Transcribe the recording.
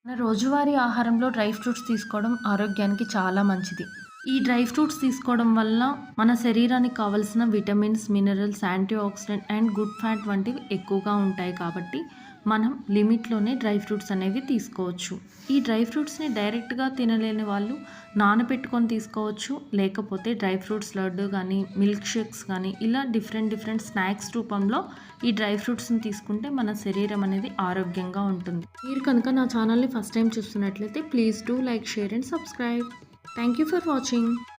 మన రోజువారీ ఆహారంలో డ్రై ఫ్రూట్స్ తీసుకోవడం ఆరోగ్యానికి చాలా మంచిది. ఈ డ్రై ఫ్రూట్స్ తీసుకోవడం వల్ల మన శరీరానికి కావాల్సిన vitamins, minerals, anti oxidant and good fat వంటివి ఎక్కువగా ఉంటాయి కాబట్టి మనం లిమిట్‌లోనే డ్రై ఫ్రూట్స్ అనేవి తీసుకోవచ్చు. ఈ డ్రై ఫ్రూట్స్‌ని డైరెక్ట్‌గా తినలేని వాళ్ళు నానబెట్టుకొని తీసుకోవచ్చు. లేకపోతే డ్రై ఫ్రూట్స్ లడ్డు గానీ, మిల్క్ షేక్స్ గానీ ఇలా డిఫరెంట్ డిఫరెంట్ స్నాక్స్ రూపంలో ఈ డ్రై ఫ్రూట్స్‌ని తీసుకుంటే మన శరీరం అనేది ఆరోగ్యంగా ఉంటుంది. మీరు కనుక నా ఛానల్‌ని ఫస్ట్ టైం చూస్తున్నట్లయితే please do like, share and subscribe. Thank you for watching.